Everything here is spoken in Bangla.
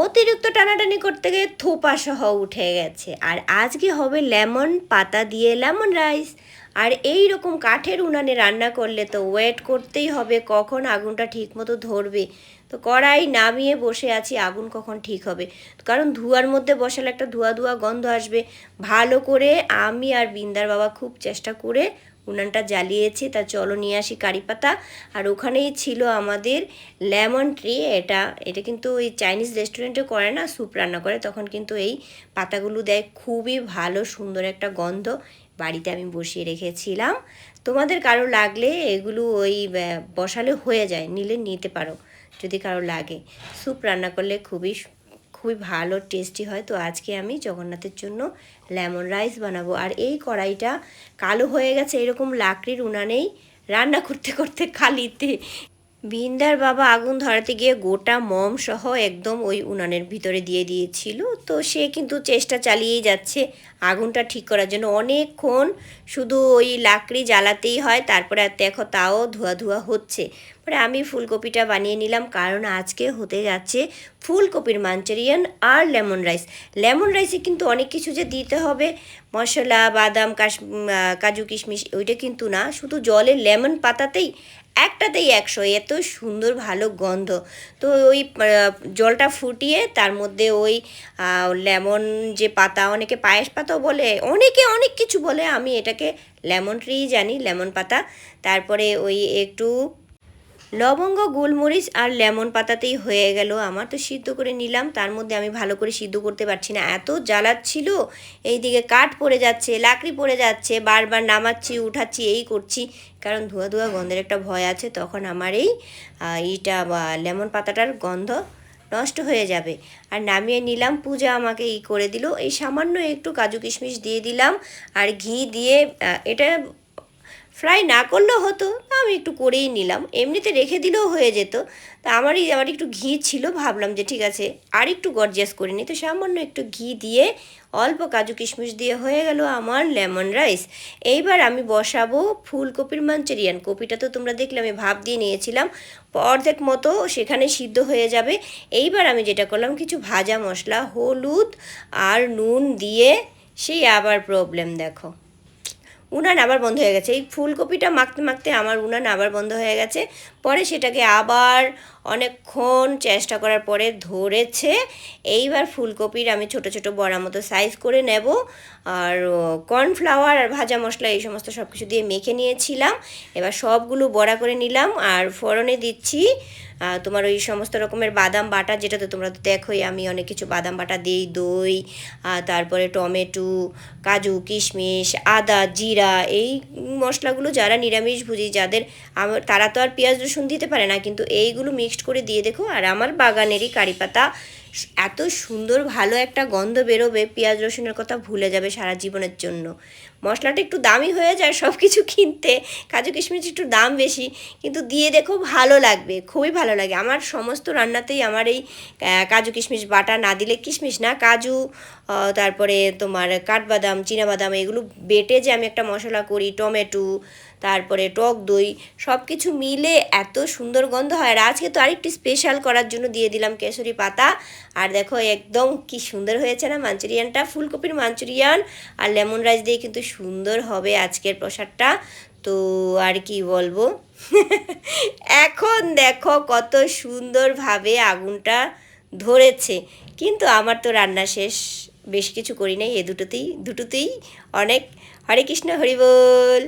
অতিরিক্ত টানাটানি করতে গিয়ে থোপা সহ উঠে গেছে। আর আজকে হবে লেমন পাতা দিয়ে লেমন রাইস। আর এই রকম কাঠের উনানে রান্না করলে তো ওয়েট করতেই হবে কখন আগুনটা ঠিক মতো ধরবে। তো কড়াই নামিয়ে বসে আছি আগুন কখন ঠিক হবে, কারণ ধোঁয়ার মধ্যে বসালে একটা ধোঁয়া ধোঁয়া গন্ধ আসবে। ভালো করে আমি আর বিন্দার বাবা খুব চেষ্টা করে উনানটা জ্বালিয়েছি। তা চলো নিয়ে আসি কারি পাতা। আর ওখানেই ছিল আমাদের লেমন ট্রি। এটা এটা কিন্তু ওই চাইনিজ রেস্টুরেন্টে করে না, স্যুপ রান্না করে তখন কিন্তু এই পাতাগুলো দেয়, খুবই ভালো সুন্দর একটা গন্ধ। বাড়িতে আমি বসিয়ে রেখেছিলাম। তোমাদের কারো লাগলে এগুলো ওই বসালে হয়ে যায়, নিলে নিতে পারো যদি কারো লাগে। স্যুপ রান্না করলে খুবই খুবই ভালো টেস্টি হয়। তো আজকে আমি জগন্নাথের জন্য লেমন রাইস বানাবো। আর এই কড়াইটা কালো হয়ে গেছে এরকম লাকড়ির উনানেই রান্না করতে করতে খালিতে। বিন্দার বাবা আগুন ধরাতে গিয়ে গোটা মম সহ একদম ওই উনানের ভিতরে দিয়ে দিয়েছিল। তো সে কিন্তু চেষ্টা চালিয়েই যাচ্ছে আগুনটা ঠিক করার জন্য। অনেকক্ষণ শুধু ওই লাকড়ি জ্বালাতেই হয়, তারপরে আর দেখো তাও ধোয়া ধোয়া হচ্ছে। পরে আমি ফুলকপিটা বানিয়ে নিলাম, কারণ আজকে হতে যাচ্ছে ফুলকপির মাঞ্চুরিয়ান আর লেমন রাইস। লেমন রাইসে কিন্তু অনেক কিছু যে দিতে হবে, মশলা বাদাম কাজু কিশমিশ, ওইটা কিন্তু না, শুধু জলে লেমন পাতাতেই একটাতেই 100, এত সুন্দর ভালো গন্ধ। তো ওই জলটা ফুটিয়ে তার মধ্যে ওই লেমন যে পাতা, অনেকে পায়েস পাতাও বলে, অনেকে অনেক কিছু বলে, আমি এটাকে লেমন ট্রি জানি, লেমন পাতা। তারপরে ওই একটু লবঙ্গ গোলমরিচ আর লেমন পাতাতেই হয়ে গেল আমার। তো সিদ্ধ করে নিলাম, তার মধ্যে আমি ভালো করে সিদ্ধ করতে পারছি না, এত জ্বালাচ্ছিল। এইদিকে কাঠ পড়ে যাচ্ছে, লাকড়ি পড়ে যাচ্ছে, বারবার নামাচ্ছি উঠাচ্ছি এই করছি, কারণ ধোয়া ধোয়া গন্ধের একটা ভয় আছে, তখন আমার এই এইটা লেমন পাতাটার গন্ধ নষ্ট হয়ে যাবে। আর নামিয়ে নিলাম, পূজা আমাকে করে দিল, এই সামান্য একটু কাজু কিশমিশ দিয়ে দিলাম আর ঘি দিয়ে। এটা ফ্রাই না করলেও হতো, আমি একটু করেই নিলাম, এমনিতে রেখে দিলেও হয়ে যেত। তা আমার একটু ঘি ছিল, ভাবলাম যে ঠিক আছে আর একটু গর্জিয়াস করে নিই, তো সামান্য একটু ঘি দিয়ে অল্প কাজু কিশমিশ দিয়ে হয়ে গেল আমার লেমন রাইস। এইবার আমি বসাবো ফুলকপির মাঞ্চুরিয়ান। কপিটা তো তোমরা দেখলে আমি ভাপ দিয়ে নিয়েছিলাম, অর্ধেক মতো সেখানে সিদ্ধ হয়ে যাবে। এইবার আমি যেটা করলাম, কিছু ভাজা মশলা, হলুদ আর নুন দিয়ে, সেই আবার প্রবলেম দেখো, উনান আবার বন্ধ হয়ে গেছে। এই ফুলকপিটা মাখতে মাখতে আমার উনান আবার বন্ধ হয়ে গেছে। পরে সেটাকে আবার অনেকক্ষণ চেষ্টা করার পরে ধরেছে। এইবার ফুলকপির আমি ছোট ছোট বড়া মতো সাইজ করে নেব। আর কর্নফ্লাওয়ার আর ভাজা মশলা এই সমস্ত সব কিছু দিয়ে মেখে নিয়েছিলাম। এবার সবগুলো বড়া করে নিলাম আর ফোড়নে দিচ্ছি তোমার ওই সমস্ত রকমের বাদাম বাটা, যেটা তো তোমরা তো দেখোই আমি অনেক কিছু বাদাম বাটা দিই, দই, তারপরে টমেটো, কাজু কিশমিশ, আদা, জিরা, এই মশলাগুলো যারা নিরামিষভোজী যাদের, তারা তো আর পেঁয়াজ রসুন দিতে পারে না, কিন্তু এইগুলো মিক্সড করে দিয়ে দেখো। আর আমার বাগানেরই কারি পাতা, এত সুন্দর ভালো একটা গন্ধ বেরোবে, পেঁয়াজ রসুনের কথা ভুলে যাবে সারা জীবনের জন্য। মশলাটা একটু দামি হয়ে যায় সব কিছু কিনতে, কাজু কিশমিশ একটু দাম বেশি, কিন্তু দিয়ে দেখো ভালো লাগবে, খুবই ভালো লাগে। আমার সমস্ত রান্নাতেই আমার এই কাজু কিশমিশ বাটা না দিলে, কিশমিশ না কাজু, তারপরে তোমার কাঠবাদাম চীনাবাদাম, এগুলো বেটে যে আমি একটা মশলা করি, টমেটো, তারপরে টক দই, সব কিছু মিলে এত সুন্দর গন্ধ হয়। আর আজকে তো আরেকটু স্পেশাল করার জন্য দিয়ে দিলাম কেশরি পাতা। আর দেখো একদম কি সুন্দর হয়েছে না মাঞ্চুরিয়ানটা, ফুলকপির মাঞ্চুরিয়ান আর লেমন রাইস দিয়ে কিন্তু সুন্দর হবে আজকের প্রসাদটা। তো আর কি বলবো এখন দেখো কত সুন্দরভাবে আগুনটা ধরেছে। কিন্তু আমার তো রান্না শেষ, বেশ কিছু করি নাই, দুটোতেই অনেক। হরে কৃষ্ণ হরি বল।